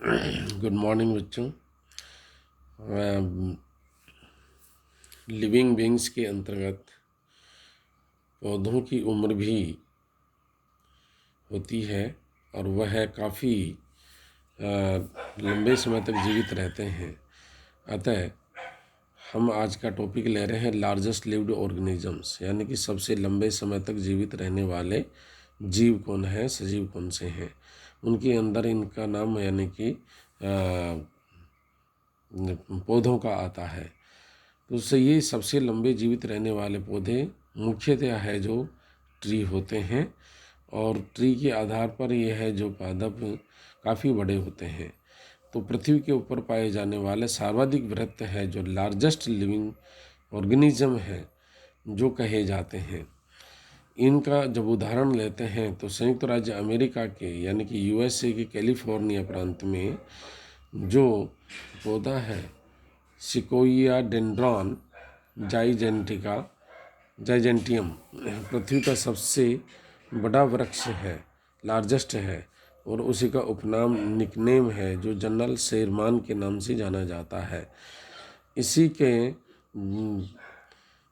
Good morning बच्चों। Living beings के अंतर्गत पौधों की उम्र भी होती है और वह काफ़ी लंबे समय तक जीवित रहते हैं। अतः हम आज का टॉपिक ले रहे हैं लार्जेस्ट लिव्ड ऑर्गेनिजम्स, यानी कि सबसे लंबे समय तक जीवित रहने वाले जीव कौन है, सजीव कौन से हैं। उनके अंदर इनका नाम यानी कि पौधों का आता है। तो उससे ये सबसे लंबे जीवित रहने वाले पौधे मुख्यतः है जो ट्री होते हैं, और ट्री के आधार पर यह है जो पादप काफ़ी बड़े होते हैं। तो पृथ्वी के ऊपर पाए जाने वाले सर्वाधिक वृहत है जो लार्जेस्ट लिविंग ऑर्गेनिज्म है जो कहे जाते हैं। इनका जब उदाहरण लेते हैं तो संयुक्त राज्य अमेरिका के यानी कि यूएसए के कैलिफोर्निया प्रांत में जो पौधा है सिकोइया डेंड्रॉन जाइजेंटियम पृथ्वी का सबसे बड़ा वृक्ष है, लार्जेस्ट है, और उसी का उपनाम निकनेम है जो जनरल शेरमान के नाम से जाना जाता है। इसी के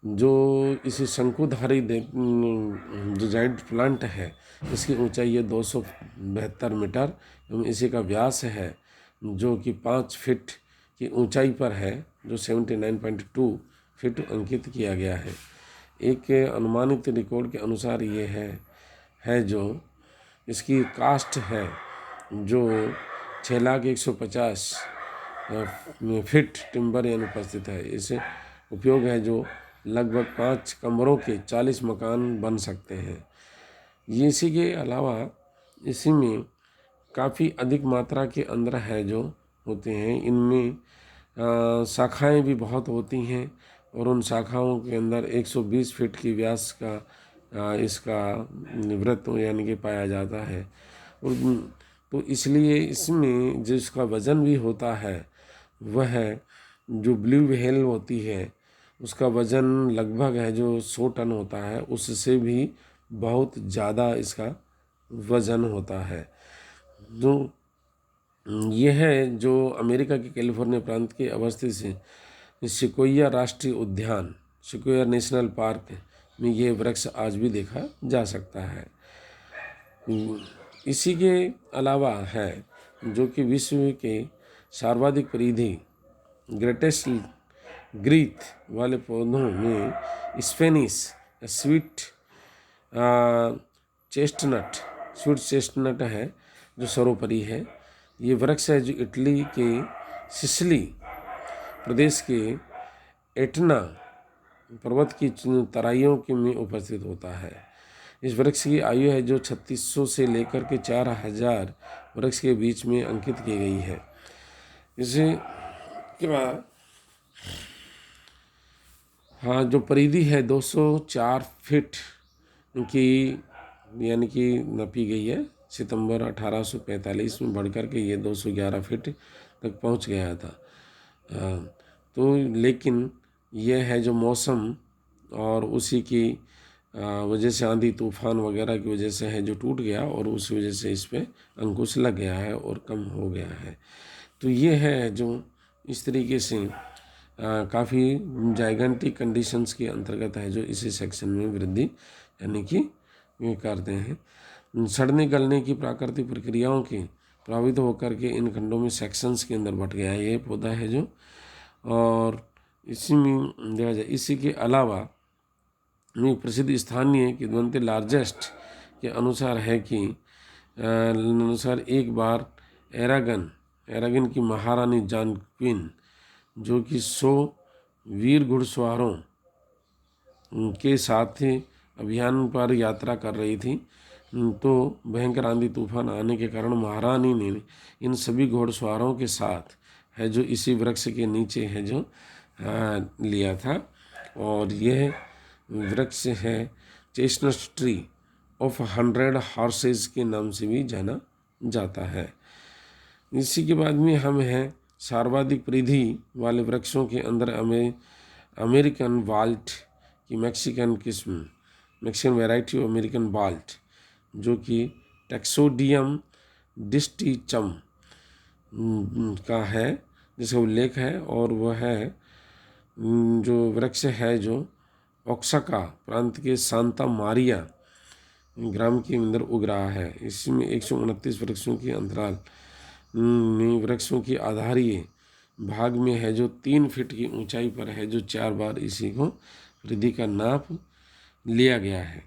जो इसी शंकुधारी जो जाइंट प्लांट है, इसकी ऊंचाई है 272 मीटर एवं इसी का व्यास है जो कि 5 फीट की ऊंचाई पर है, जो 79.2 फीट अंकित किया गया है। एक अनुमानित रिकॉर्ड के अनुसार ये है जो इसकी कास्ट है जो 6,150 फीट टिम्बर यानी उपस्थित है। इसे उपयोग है जो लगभग 5 कमरों के 40 मकान बन सकते हैं। ये इसी के अलावा इसी में काफ़ी अधिक मात्रा के अंदर है जो होते हैं। इनमें शाखाएं भी बहुत होती हैं और उन शाखाओं के अंदर 120 फीट की व्यास का इसका वृत्त यानी कि पाया जाता है। और तो इसलिए इसमें जिसका वज़न भी होता है वह जो ब्लू व्हेल होती है उसका वज़न लगभग है जो 100 टन होता है, उससे भी बहुत ज़्यादा इसका वज़न होता है। जो यह है जो अमेरिका के कैलिफोर्निया प्रांत के अवस्थित से सिकोया राष्ट्रीय उद्यान, सिकोया नेशनल पार्क में यह वृक्ष आज भी देखा जा सकता है। इसी के अलावा है जो कि विश्व के सर्वाधिक परिधि ग्रेटेस्ट ग्रीथ वाले पौधों में स्पेनिश स्वीट चेस्टनट है जो सर्वोपरि है। ये वृक्ष है जो इटली के सिसिली प्रदेश के एटना पर्वत की तराइयों के में उपस्थित होता है। इस वृक्ष की आयु है जो 3600 से लेकर के 4000 वृक्ष के बीच में अंकित की गई है। इसे के बाद हाँ जो परिधि है 204 फीट की यानी कि नपी गई है। सितंबर 1845 में बढ़कर के ये 211 फीट तक पहुंच गया था। तो लेकिन यह है जो मौसम और उसी की वजह से आंधी तूफान वगैरह की वजह से है जो टूट गया और उस वजह से इस पर अंकुश लग गया है और कम हो गया है। तो ये है जो इस तरीके से काफ़ी जाइगेंटिक कंडीशंस के अंतर्गत है जो इसी सेक्शन में वृद्धि यानी कि करते हैं। सड़ने गलने की प्राकृतिक प्रक्रियाओं के प्रभावित होकर के इन खंडों में सेक्शंस के अंदर बट गया है ये पौधा है जो। और इसी में देखा जाए इसी के अलावा प्रसिद्ध स्थानीय किंवदंती लार्जेस्ट के अनुसार है कि अनुसार एक बार एरागन की महारानी जॉन क्वीन जो कि 100 वीर घुड़सवारों के साथ अभियान पर यात्रा कर रही थी, तो भयंकर आंधी तूफान आने के कारण महारानी ने इन सभी घोड़सवारों के साथ है जो इसी वृक्ष के नीचे है जो लिया था। और यह वृक्ष है चेस्टनट ट्री ऑफ 100 हॉर्सेस के नाम से भी जाना जाता है। इसी के बाद में हम हैं सर्वाधिक परिधि वाले वृक्षों के अंदर अमेरिकन बाल्ट की Mexican variety of American bolt जो कि टैक्सोडियम डिस्टिचम का है, जिसका उल्लेख है, और वह है जो वृक्ष है जो ओक्साका प्रांत के सांता मारिया ग्राम के अंदर उग रहा है। इसमें 129 वृक्षों की अंतराल वृक्षों की आधारीय भाग में है जो 3 फीट की ऊंचाई पर है, जो 4 बार इसी को वृद्धि का नाप लिया गया है।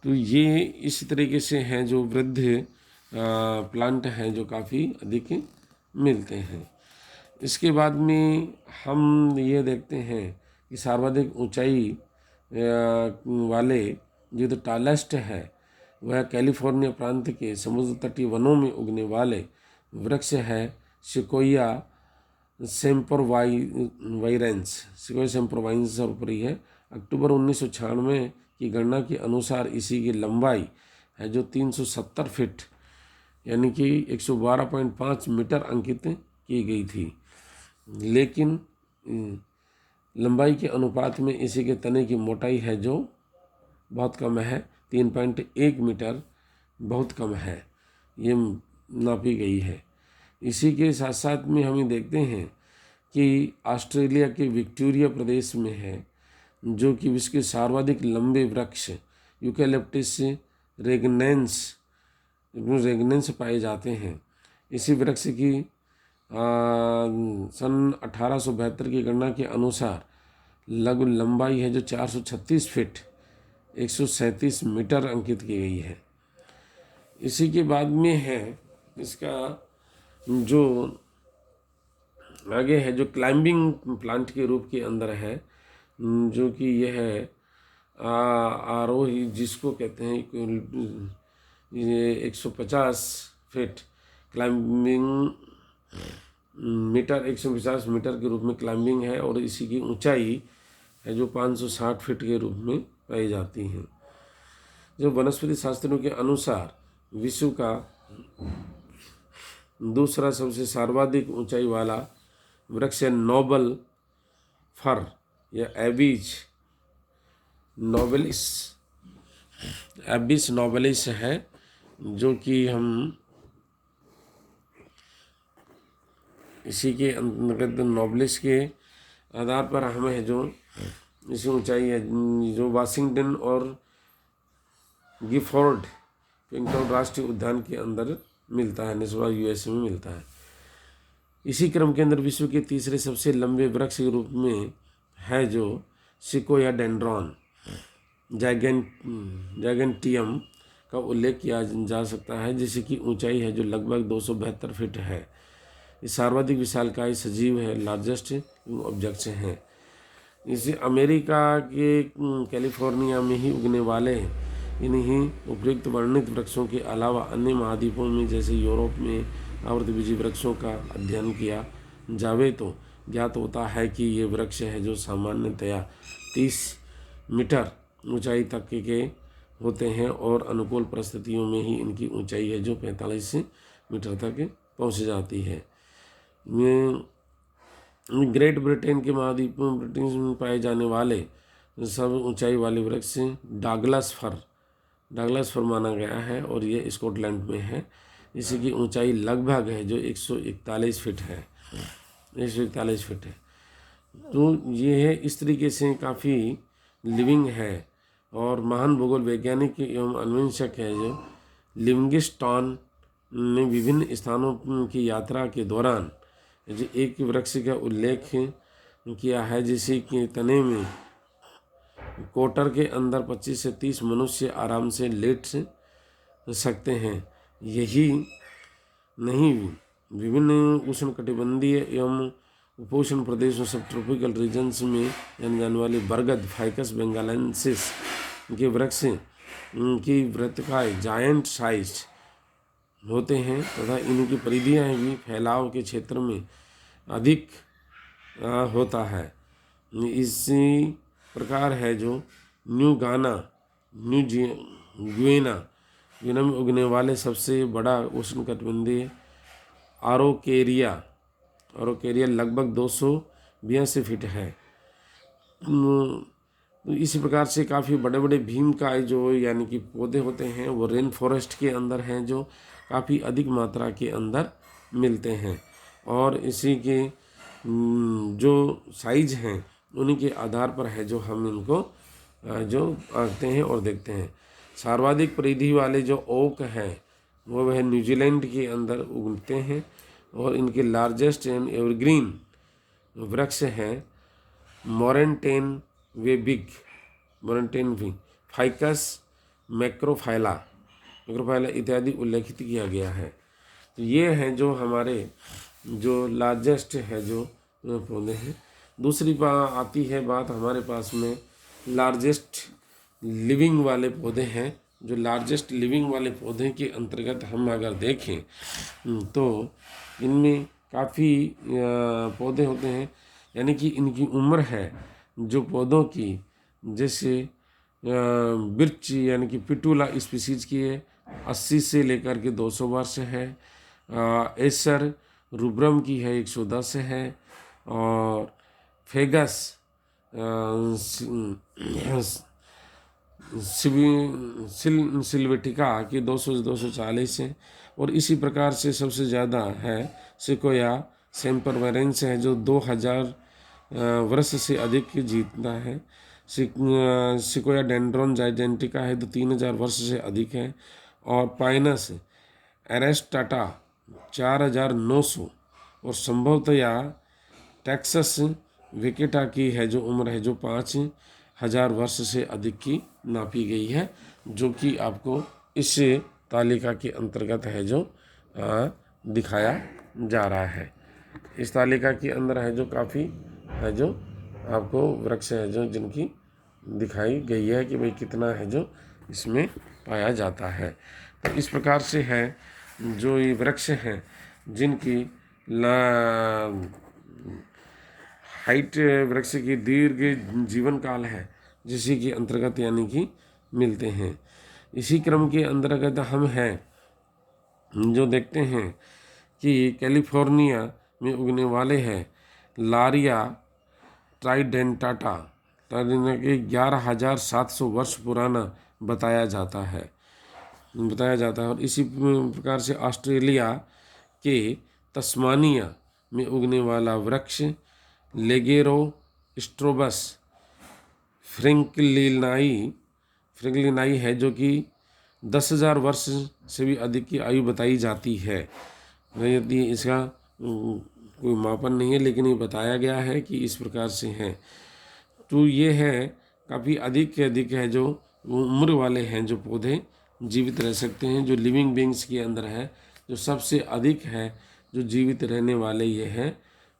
तो ये इस तरीके से हैं जो वृद्ध प्लांट हैं जो काफ़ी अधिक मिलते हैं। इसके बाद में हम ये देखते हैं कि सर्वाधिक ऊंचाई वाले जो तो टालेस्ट है वह कैलिफोर्निया प्रांत के समुद्र तटीय वनों में उगने वाले वृक्ष है सिकोया सेम्परवाइरेंस। सिकोया सेम्परवाइरेंस सर्वोपरि है। अक्टूबर 1996 की गणना के अनुसार इसी की लंबाई है जो 370 फीट यानी कि 112.5 मीटर अंकित की गई थी, लेकिन लंबाई के अनुपात में इसी के तने की मोटाई है जो बहुत कम है, 3.1 मीटर बहुत कम है, ये नापी गई है। इसी के साथ साथ में हम देखते हैं कि ऑस्ट्रेलिया के विक्टोरिया प्रदेश में है जो कि विश्व के सर्वाधिक लंबे वृक्ष यूकेलिप्टस रेगनेंस पाए जाते हैं। इसी वृक्ष की सन 1872 की गणना के अनुसार लगभग लंबाई है जो 436 फीट 137 मीटर अंकित की गई है। इसी के बाद में है इसका जो आगे है जो क्लाइंबिंग प्लांट के रूप के अंदर है, जो कि यह है आरोही, जिसको कहते हैं ये 150 फीट क्लाइंबिंग मीटर 150 मीटर के रूप में क्लाइंबिंग है, और इसी की ऊंचाई है जो 560 फीट के रूप में पाई जाती हैं। जो वनस्पति शास्त्रियों के अनुसार विश्व का दूसरा सबसे सर्वाधिक ऊंचाई वाला वृक्ष है नोबल फर या एबिस नोबेलिस है, जो कि हम इसी के अंतर्गत नोबेलिस के आधार पर हमें जो इसी ऊंचाई है जो वाशिंगटन और गिफोर्ड पिंगटन राष्ट्रीय उद्यान के अंदर मिलता है, नेशनल यूएसए में मिलता है। इसी क्रम के अंदर विश्व के तीसरे सबसे लंबे वृक्ष के रूप में है जो सिकोया डेंड्रॉन जैगेंटियम का उल्लेख किया जा सकता है, जिसकी ऊंचाई है जो लगभग 272 फीट है। इस सर्वाधिक विशालकाय सजीव है, लार्जेस्ट ऑब्जेक्ट्स हैं। इसे अमेरिका के कैलिफोर्निया में ही उगने वाले इन्हीं उपयुक्त वर्णित वृक्षों के अलावा अन्य महाद्वीपों में जैसे यूरोप में आवृतबीजी वृक्षों का अध्ययन किया जावे तो ज्ञात होता है कि ये वृक्ष है जो सामान्यतया 30 मीटर ऊंचाई तक के होते हैं, और अनुकूल परिस्थितियों में ही इनकी ऊंचाई है जो 45 मीटर तक पहुंच जाती है। ग्रेट ब्रिटेन के महाद्वीप में पाए जाने वाले सब ऊंचाई वाले वृक्ष डागलस फर माना गया है, और ये स्कॉटलैंड में है। इसी की ऊंचाई लगभग है जो 141 फीट है, 141 फीट है। तो ये है इस तरीके से काफ़ी लिविंग है। और महान भूगोल वैज्ञानिक एवं अन्वेषक है जो लिविंगस्टोन ने विभिन्न स्थानों की यात्रा के दौरान जो एक वृक्ष का उल्लेख किया है, जिसे कि तने में कोटर के अंदर 25 से 30 मनुष्य आराम से लेट सकते हैं। यही नहीं, विभिन्न उष्णकटिबंधीय एवं उपोष्ण प्रदेशों सब ट्रॉपिकल रीजन्स में जाने जाने वाले बरगद फाइकस बेंगालेंसिस के वृक्ष की वृत्तकाय जायंट साइज होते हैं तथा इनकी परिधियाँ भी फैलाव के क्षेत्र में अधिक होता है। इसी प्रकार है जो न्यू गुइना में उगने वाले सबसे बड़ा उष्णकटिबंधीय आरोकेरिया लगभग 282 फीट है। तो इसी प्रकार से काफ़ी बड़े बड़े भीम का जो यानी कि पौधे होते हैं वो रेन फॉरेस्ट के अंदर हैं, जो काफ़ी अधिक मात्रा के अंदर मिलते हैं। और इसी के जो साइज हैं उन्हीं के आधार पर है जो हम इनको जो आते हैं और देखते हैं। सर्वाधिक परिधि वाले जो ओक हैं वो वह न्यूजीलैंड के अंदर उगते हैं और इनके लार्जेस्ट एंड एवरग्रीन वृक्ष हैं मोरेंटेन वेबिग, मोरेंटेन वी, फाइकस, मैक्रोफाइला इत्यादि उल्लेखित किया गया है। तो ये हैं जो हमारे जो लार्जेस्ट है जो पौधे हैं। दूसरी बात आती है बात हमारे पास में लार्जेस्ट लिविंग वाले पौधे हैं। जो लार्जेस्ट लिविंग वाले पौधे के अंतर्गत हम अगर देखें तो इनमें काफ़ी पौधे होते हैं, यानी कि इनकी उम्र है जो पौधों की, जैसे बिर्च यानी कि पिटूला स्पीसीज की है 80 से लेकर के 200 वर्ष है। एसर रुब्रम की है 110 है। और फेगस सिल्वेटिका की 200 से 240 है। और इसी प्रकार से सबसे ज़्यादा है सिकोया सेम्परवेरेंस है जो 2000 वर्ष से अधिक जीता है। सिकोया डेंड्रॉन जाइजेंटिका है तो 3000 वर्ष से अधिक है। और पाइनस एरेस्टाटा 4900 और संभवतया टेक्सस विकेटा की है जो उम्र है जो 5000 वर्ष से अधिक की नापी गई है, जो कि आपको इस तालिका के अंतर्गत है जो दिखाया जा रहा है। इस तालिका के अंदर है जो काफ़ी है जो आपको वृक्ष है जो जिनकी दिखाई गई है कि भाई कितना है जो इसमें पाया जाता है। तो इस प्रकार से है जो ये वृक्ष हैं जिनकी हाइट वृक्ष की दीर्घ जीवन काल है जिसी के अंतर्गत यानी कि मिलते हैं। इसी क्रम के अंतर्गत हम हैं जो देखते हैं कि कैलिफोर्निया में उगने वाले हैं लारिया ट्राइडेंटाटा के 11,700 वर्ष पुराना बताया जाता है। और इसी प्रकार से ऑस्ट्रेलिया के तस्मानिया में उगने वाला वृक्ष लेगेरो स्ट्रोबस फ्रिंकलिनाई है जो कि 10,000 वर्ष से भी अधिक की आयु बताई जाती है। यदि इसका कोई मापन नहीं है लेकिन ये बताया गया है कि इस प्रकार से है। तो ये है काफ़ी अधिक से अधिक है जो उम्र वाले हैं जो पौधे जीवित रह सकते हैं, जो लिविंग बींग्स के अंदर है जो सबसे अधिक है जो जीवित रहने वाले ये हैं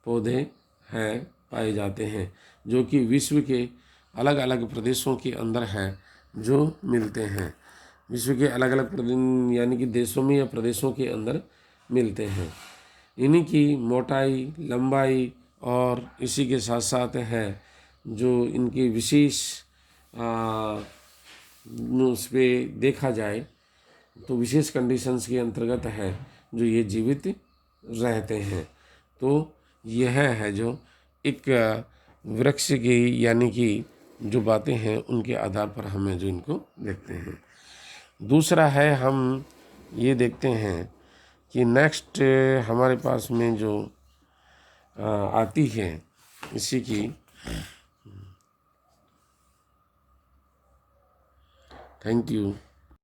पौधे हैं पाए जाते हैं, जो कि विश्व के अलग अलग प्रदेशों के अंदर है जो मिलते हैं। विश्व के अलग अलग यानी कि देशों में या प्रदेशों के अंदर मिलते हैं। इन्हीं की मोटाई, लंबाई और इसी के साथ साथ है जो इनकी विशेष उस पर देखा जाए तो विशेष कंडीशंस के अंतर्गत है जो ये जीवित रहते हैं। तो यह है जो एक वृक्ष की यानी कि जो बातें हैं उनके आधार पर हमें जो इनको देखते हैं। दूसरा है हम ये देखते हैं कि नेक्स्ट हमारे पास में जो आती है इसी की थैंक यू।